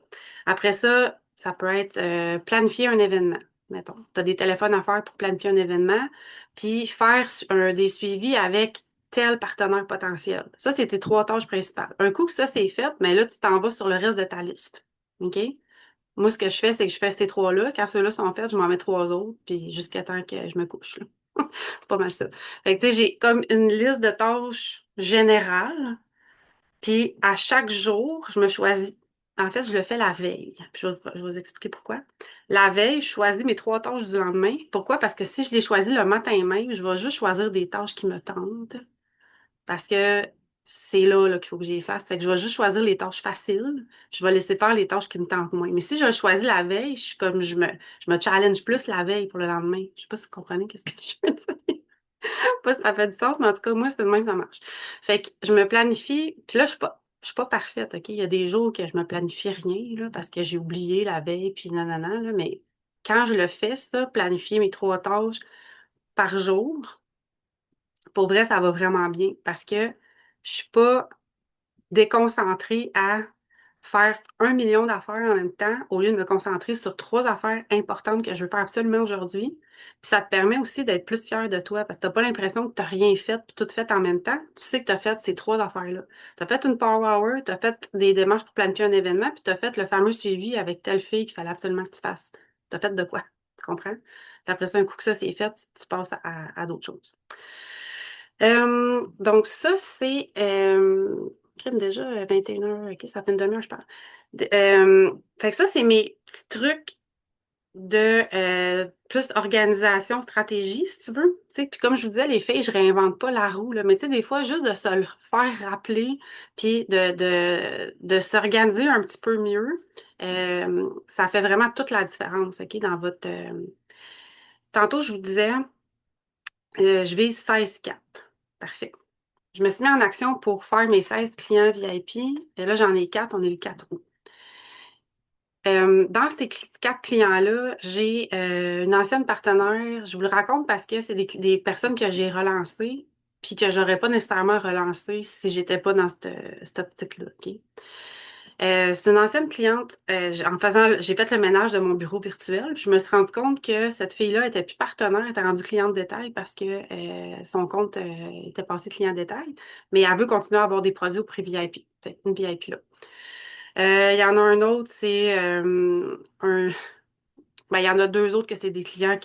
Après ça, ça peut être planifier un événement. Mettons, tu as des téléphones à faire pour planifier un événement, puis faire des suivis avec tel partenaire potentiel. Ça, c'est tes 3 tâches principales. Un coup que ça, c'est fait, mais là, tu t'en vas sur le reste de ta liste. OK? Moi, ce que je fais, c'est que je fais ces trois-là. Quand ceux-là sont faits, je m'en mets trois autres, puis jusqu'à temps que je me couche, là. C'est pas mal ça. Fait que, tu sais, j'ai comme une liste de tâches générales, puis à chaque jour, je me choisis. En fait, je le fais la veille. Puis je vais vous expliquer pourquoi. La veille, je choisis mes trois tâches du lendemain. Pourquoi? Parce que si je les choisis le matin même, je vais juste choisir des tâches qui me tentent. Parce que c'est là qu'il faut que j'y fasse. Fait que je vais juste choisir les tâches faciles. Je vais laisser faire les tâches qui me tentent moins. Mais si je le choisis la veille, je suis comme je me challenge plus la veille pour le lendemain. Je sais pas si vous comprenez qu'est-ce que je veux dire. Pas si ça fait du sens, mais en tout cas, moi, c'est de même que ça marche. Fait que je me planifie, puis là, je suis pas parfaite, OK? Il y a des jours que je me planifie rien, là, parce que j'ai oublié la veille, puis nanana, là, mais quand je le fais, ça, planifier mes trois tâches par jour, pour vrai, ça va vraiment bien, parce que je suis pas déconcentrée à faire 1 million d'affaires en même temps au lieu de me concentrer sur trois affaires importantes que je veux faire absolument aujourd'hui. Puis ça te permet aussi d'être plus fier de toi parce que t'as pas l'impression que t'as rien fait puis tout fait en même temps. Tu sais que t'as fait ces trois affaires-là. T'as fait une power hour, t'as fait des démarches pour planifier un événement, puis t'as fait le fameux suivi avec telle fille qu'il fallait absolument que tu fasses. T'as fait de quoi? Tu comprends? Puis après ça, un coup que ça c'est fait, tu passes à d'autres choses. Donc ça, c'est crime déjà 21h, ok, ça fait une demi-heure, je parle. Fait que ça, c'est mes petits trucs de plus organisation, stratégie, si tu veux. Tu sais, puis comme je vous disais, les filles, je réinvente pas la roue, là, mais tu sais, des fois, juste de se le faire rappeler, puis de s'organiser un petit peu mieux, ça fait vraiment toute la différence, ok, dans votre... Tantôt, je vous disais, je vise 16-4. Parfait. Je me suis mis en action pour faire mes 16 clients VIP. Et là, j'en ai 4. On est le 4 août. Dans ces 4 clients-là, j'ai une ancienne partenaire. Je vous le raconte parce que c'est des personnes que j'ai relancées puis que j'aurais pas nécessairement relancées si j'étais pas dans cette optique-là. OK? C'est une ancienne cliente. J'ai fait le ménage de mon bureau virtuel. Puis je me suis rendu compte que cette fille-là était plus partenaire, était rendue cliente détail parce que son compte était passé client détail. Mais elle veut continuer à avoir des produits au prix VIP. Fait une VIP là. Il y en a un autre, c'est ben, il y en a deux autres que c'est des clients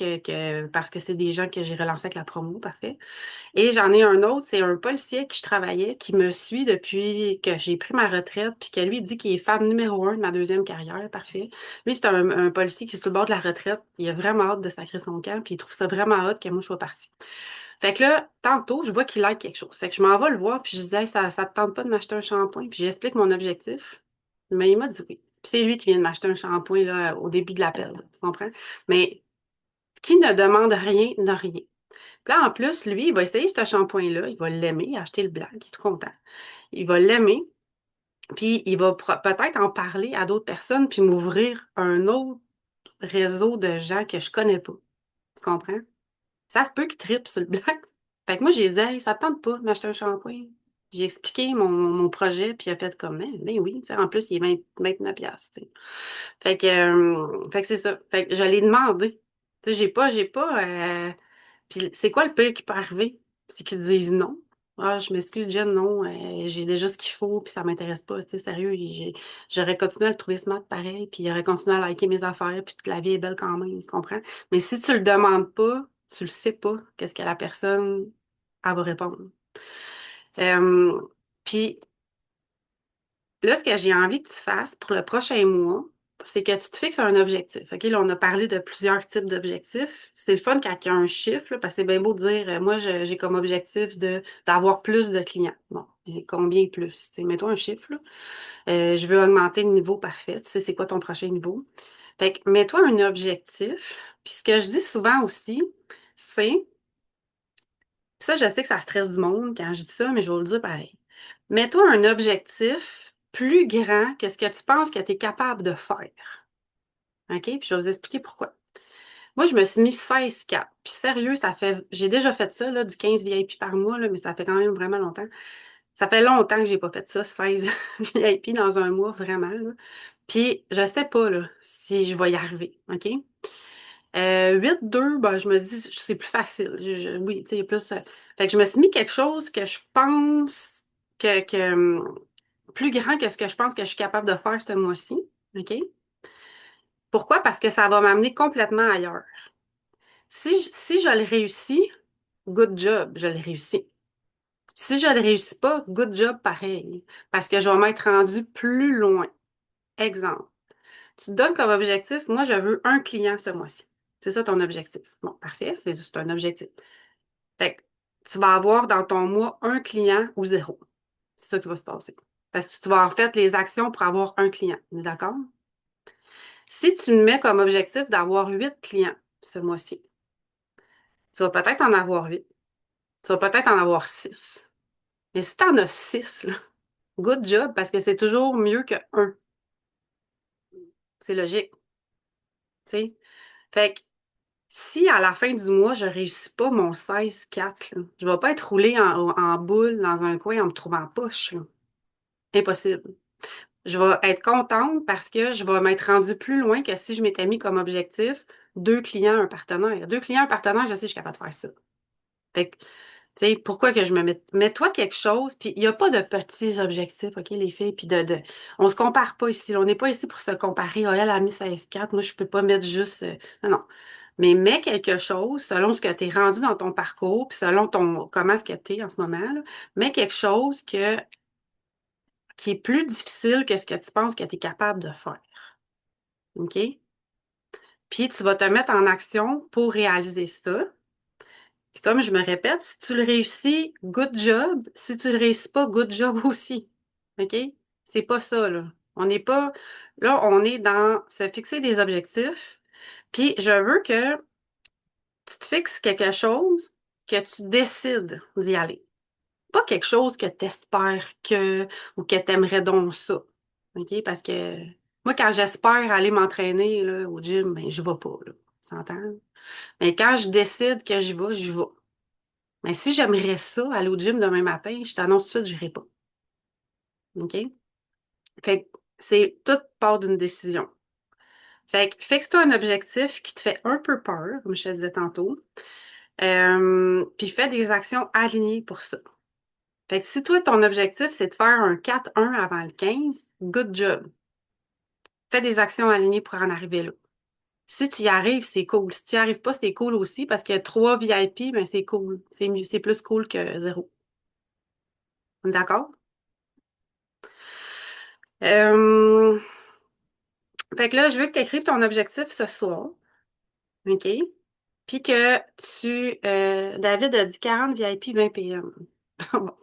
parce que c'est des gens que j'ai relancés avec la promo, parfait. Et j'en ai un autre, c'est un policier avec qui je travaillais, qui me suit depuis que j'ai pris ma retraite, puis que lui il dit qu'il est fan numéro un de ma deuxième carrière, parfait. Lui, c'est un policier qui est sur le bord de la retraite, il a vraiment hâte de sacrer son camp, puis il trouve ça vraiment hâte que moi je sois partie. Fait que là, tantôt, je vois qu'il like quelque chose. Fait que je m'en vais le voir, puis je dis, hey, ça te tente pas de m'acheter un shampoing? Puis j'explique mon objectif. Mais il m'a dit oui. Puis c'est lui qui vient de m'acheter un shampoing là, au début de l'appel, là, tu comprends? Mais qui ne demande rien n'a rien. Puis là, en plus, lui, il va essayer ce shampoing-là, il va l'aimer, il a acheté le blanc, il est tout content. Il va l'aimer, puis il va peut-être en parler à d'autres personnes, puis m'ouvrir un autre réseau de gens que je connais pas. Tu comprends? Ça se peut qu'il tripe sur le blanc. Fait que moi, j'ai dit, hey, ça te tente pas de m'acheter un shampoing? J'ai expliqué mon projet, puis il a fait comme, ben oui, tu sais, en plus, il est 29 piastres, tu sais. Fait que c'est ça. Fait que je l'ai demandé. Tu sais, puis c'est quoi le pire qui peut arriver? C'est qu'ils disent non. Ah, je m'excuse, Jen, non, j'ai déjà ce qu'il faut, puis ça m'intéresse pas, tu sais, sérieux, j'aurais continué à le trouver smart pareil, puis il aurait continué à liker mes affaires, puis la vie est belle quand même, tu comprends? Mais si tu le demandes pas, tu le sais pas, qu'est-ce que la personne, elle va répondre. Euh, Puis là, ce que j'ai envie que tu fasses pour le prochain mois, c'est que tu te fixes un objectif. OK, là, on a parlé de plusieurs types d'objectifs. C'est le fun quand il y a un chiffre, là, parce que c'est bien beau de dire, moi, j'ai comme objectif d'avoir plus de clients. Bon, et combien plus? Tu sais, mets-toi un chiffre, là. Je veux augmenter le niveau parfait. Tu sais, c'est quoi ton prochain niveau? Fait que mets-toi un objectif. Puis ce que je dis souvent aussi, c'est, puis ça, je sais que ça stresse du monde quand je dis ça, mais je vais vous le dire pareil. Mets-toi un objectif plus grand que ce que tu penses que tu es capable de faire. OK? Puis je vais vous expliquer pourquoi. Moi, je me suis mis 16-4. Puis sérieux, j'ai déjà fait ça, là, du 15 VIP par mois, là, mais ça fait quand même vraiment longtemps. Ça fait longtemps que j'ai pas fait ça, 16 VIP dans un mois, vraiment, là. Puis je sais pas, là, si je vais y arriver. OK? 8-2, ben, je me dis, c'est plus facile. Oui, tu sais, plus. Fait que je me suis mis quelque chose que je pense que plus grand que ce que je pense que je suis capable de faire ce mois-ci. OK? Pourquoi? Parce que ça va m'amener complètement ailleurs. Si je le réussis, good job, je le réussis. Si je le réussis pas, good job pareil, parce que je vais m'être rendu plus loin. Exemple, tu te donnes comme objectif, moi je veux un client ce mois-ci. C'est ça ton objectif. Bon, parfait, c'est juste un objectif. Fait que tu vas avoir dans ton mois un client ou zéro. C'est ça qui va se passer. Parce que tu vas avoir fait les actions pour avoir un client. On est d'accord? Si tu me mets comme objectif d'avoir 8 clients ce mois-ci, tu vas peut-être en avoir 8. Tu vas peut-être en avoir 6. Mais si tu en as 6, là, good job, parce que c'est toujours mieux que un. C'est logique, tu sais. Fait que si à la fin du mois, je réussis pas mon 16-4, là, je vais pas être roulée en boule dans un coin en me trouvant poche, là. Impossible. Je vais être contente parce que je vais m'être rendue plus loin que si je m'étais mis comme objectif 2 clients, un partenaire. 2 clients, un partenaire, je sais que je suis capable de faire ça. Fait que, tu sais, pourquoi que je me mets... Mets-toi quelque chose, puis il n'y a pas de petits objectifs, OK, les filles, puis On se compare pas ici, là. On n'est pas ici pour se comparer. Ah, elle a mis 16-4, moi, je peux pas mettre juste... Non, non. Mais mets quelque chose selon ce que tu es rendu dans ton parcours, puis selon ton comment est-ce que tu es en ce moment, là. Mets quelque chose qui est plus difficile que ce que tu penses que tu es capable de faire. OK? Puis tu vas te mettre en action pour réaliser ça. Puis comme je me répète, si tu le réussis, good job. Si tu le réussis pas, good job aussi. OK? C'est pas ça, là. On n'est pas... Là, on est dans se fixer des objectifs. Puis je veux que tu te fixes quelque chose, que tu décides d'y aller. Pas quelque chose que tu espères que ou que tu aimerais donc ça. OK? Parce que moi, quand j'espère aller m'entraîner là, au gym, ben, je vais pas, là. Tu s'entend? Mais quand je décide que j'y vais, j'y vais. Mais si j'aimerais ça, aller au gym demain matin, je t'annonce tout de suite, j'irai pas. OK? Fait que c'est toute part d'une décision. Fait que fixe-toi un objectif qui te fait un peu peur, comme je te disais tantôt. Puis fais des actions alignées pour ça. Fait que si toi, ton objectif, c'est de faire un 4-1 avant le 15, good job. Fais des actions alignées pour en arriver là. Si tu y arrives, c'est cool. Si tu y arrives pas, c'est cool aussi parce que 3 VIP, ben c'est cool. C'est mieux, c'est plus cool que zéro. On est d'accord? Euh, Fait que là, je veux que tu écrives ton objectif ce soir. OK? Puis que David a dit 40 VIP, 20 PM. Bon,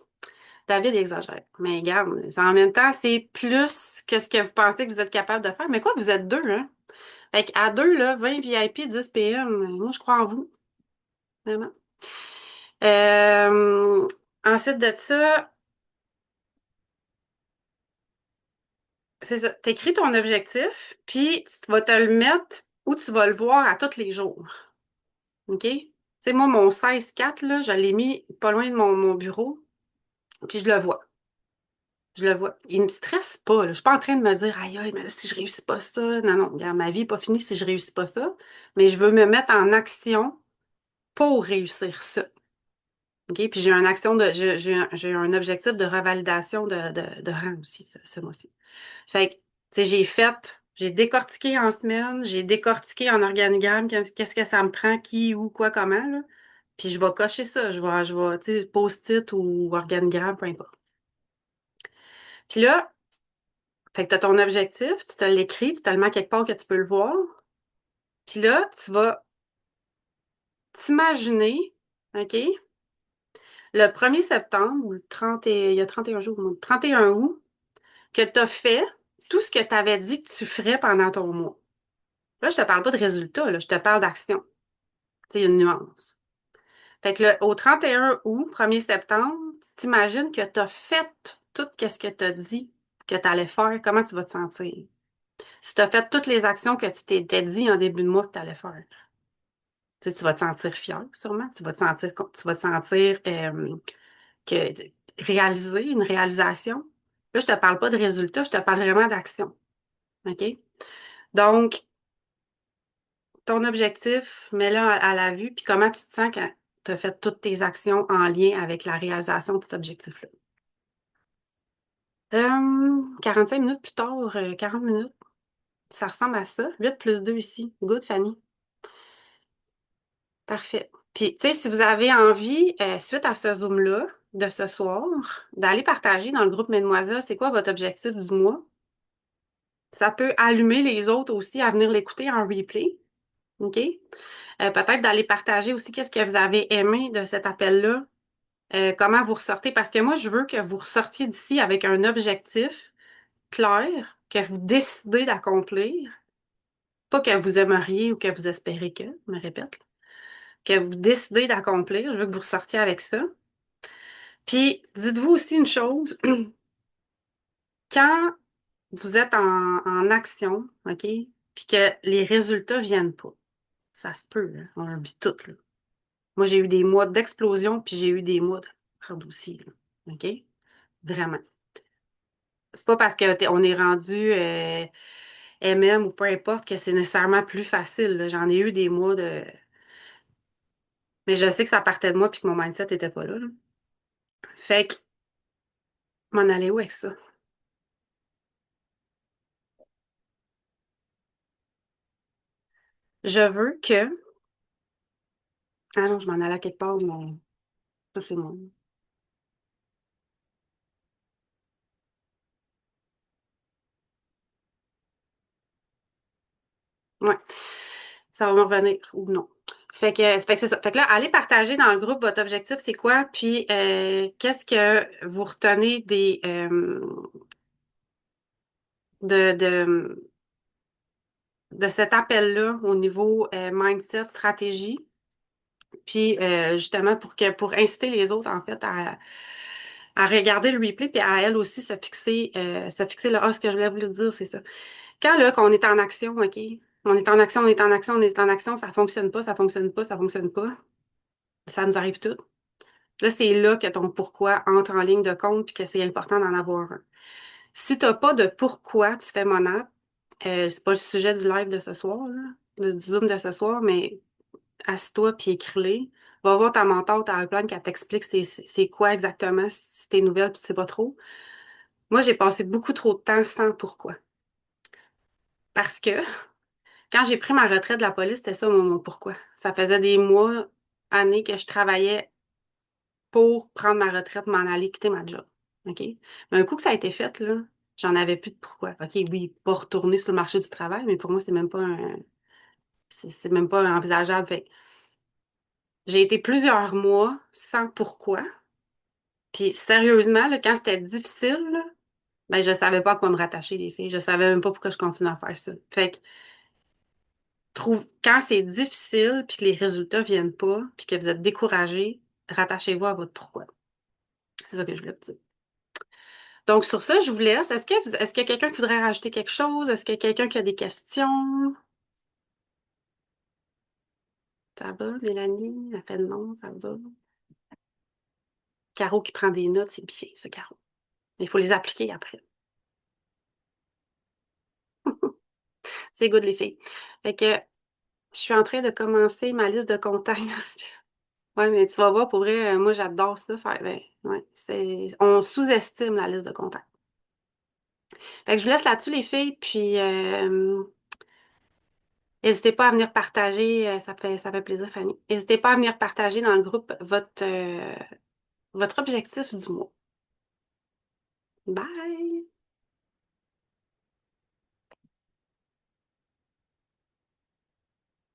David exagère. Mais regarde, en même temps, c'est plus que ce que vous pensez que vous êtes capable de faire. Mais quoi, vous êtes deux, hein? Fait qu'à deux, là, 20 VIP, 10 PM, moi, je crois en vous. Vraiment. Euh, Ensuite de ça, c'est ça. T'écris ton objectif, puis tu vas te le mettre où tu vas le voir à tous les jours. OK? Tu sais, moi, mon 16-4, là, je l'ai mis pas loin de mon bureau, puis je le vois. Je le vois. Il me stresse pas, là. Je suis pas en train de me dire, aïe, aïe, mais là, si je réussis pas ça. Non, non, regarde, ma vie n'est pas finie si je réussis pas ça. Mais je veux me mettre en action pour réussir ça. OK? Puis j'ai une action j'ai un objectif de revalidation de rang aussi, ce mois-ci. Fait que, tu sais, j'ai décortiqué en semaine, j'ai décortiqué en organigramme, qu'est-ce que ça me prend, qui, où, quoi, comment, là. Puis je vais cocher ça, tu sais, post-it ou organigramme, peu importe. Puis là, fait que t'as ton objectif, tu te l'écris, tu te le mets quelque part que tu peux le voir. Puis là, tu vas t'imaginer, OK, le 1er septembre, ou il y a 31 jours, non, 31 août, que tu as fait tout ce que tu avais dit que tu ferais pendant ton mois. Là, je te parle pas de résultat, là, je te parle d'action. Tu sais, il y a une nuance. Fait que au 31 août, 1er septembre, tu t'imagines que tu as fait tout ce que tu as dit que tu allais faire, comment tu vas te sentir? Si tu as fait toutes les actions que tu t'étais dit en début de mois que tu allais faire. Tu sais, tu vas te sentir fier, sûrement. Tu vas te sentir que réaliser une réalisation. Là, je te parle pas de résultat, je te parle vraiment d'action. OK? Donc, ton objectif, mets-le à la vue, puis comment tu te sens quand tu as fait toutes tes actions en lien avec la réalisation de cet objectif-là. 45 minutes plus tard, 40 minutes, Ça ressemble à ça. 8 plus 2 ici. Good, Fanny. Parfait. Puis, tu sais, si vous avez envie, suite à ce Zoom-là, de ce soir, d'aller partager dans le groupe Mesdemoiselles, c'est quoi votre objectif du mois? Ça peut allumer les autres aussi à venir l'écouter en replay. OK? Peut-être d'aller partager aussi qu'est-ce que vous avez aimé de cet appel-là, comment vous ressortez, parce que moi, je veux que vous ressortiez d'ici avec un objectif clair, que vous décidez d'accomplir, pas que vous aimeriez ou que vous espérez que, je me répète, que vous décidez d'accomplir, je veux que vous ressortiez avec ça. Puis, dites-vous aussi une chose, quand vous êtes en action, OK, puis que les résultats viennent pas, ça se peut, là, on le vit tout, là. Moi, j'ai eu des mois d'explosion, puis j'ai eu des mois de radouci, là. OK? Vraiment. C'est pas parce que on est rendu MM ou peu importe que c'est nécessairement plus facile, là. J'en ai eu des mois de... Mais je sais que ça partait de moi puis que mon mindset était pas là, là. Fait que, m'en aller où avec ça? Je veux que... Ah non, je m'en allais à quelque part, mais ça, c'est moi. Ouais. Ça va me revenir ou non. Fait que c'est ça. Fait que là, allez partager dans le groupe votre objectif, c'est quoi, puis qu'est-ce que vous retenez de, de cet appel-là au niveau mindset, stratégie, puis justement pour inciter les autres, en fait, à regarder le replay, puis à elle aussi se fixer là, ah, ce que je voulais vous dire, c'est ça. Quand là, qu'on est en action, OK? On est en action, on est en action, on est en action, ça fonctionne pas, ça fonctionne pas, ça fonctionne pas. Ça nous arrive tout. Là, c'est là que ton pourquoi entre en ligne de compte puis que c'est important d'en avoir un. Si tu n'as pas de pourquoi tu fais monade, c'est pas le sujet du live de ce soir, là, du Zoom de ce soir, mais assis-toi puis écris-les. Va voir ta mentor, ta plan qu'elle t'explique c'est quoi exactement si t'es nouvelle puis tu sais pas trop. Moi, j'ai passé beaucoup trop de temps sans pourquoi. Parce que quand j'ai pris ma retraite de la police, c'était ça mon pourquoi. Ça faisait des mois, années que je travaillais pour prendre ma retraite, m'en aller, quitter ma job. OK? Mais un coup que ça a été fait, là, j'en avais plus de pourquoi. OK, oui, pas retourner sur le marché du travail, mais pour moi, c'est même pas envisageable. Fait que j'ai été plusieurs mois sans pourquoi. Puis sérieusement, là, quand c'était difficile, là, ben, je savais pas à quoi me rattacher, les filles. Je savais même pas pourquoi je continuais à faire ça. Fait que quand c'est difficile, puis que les résultats viennent pas, puis que vous êtes découragé, rattachez-vous à votre pourquoi. C'est ça que je voulais vous dire. Donc, sur ça, je vous laisse. Est-ce qu'il y a quelqu'un qui voudrait rajouter quelque chose? Est-ce qu'il y a quelqu'un qui a des questions? Ça va, Mélanie? Elle fait non, ça va. Caro qui prend des notes, c'est bien, ça, Caro. Il faut les appliquer après. C'est good, les filles. Fait que je suis en train de commencer ma liste de contacts. Ouais, mais tu vas voir, pour vrai, moi, j'adore ça. Faire, ben, ouais, on sous-estime la liste de contacts. Fait que je vous laisse là-dessus, les filles, puis n'hésitez pas à venir partager, ça fait plaisir, Fanny. N'hésitez pas à venir partager dans le groupe votre objectif du mois. Bye!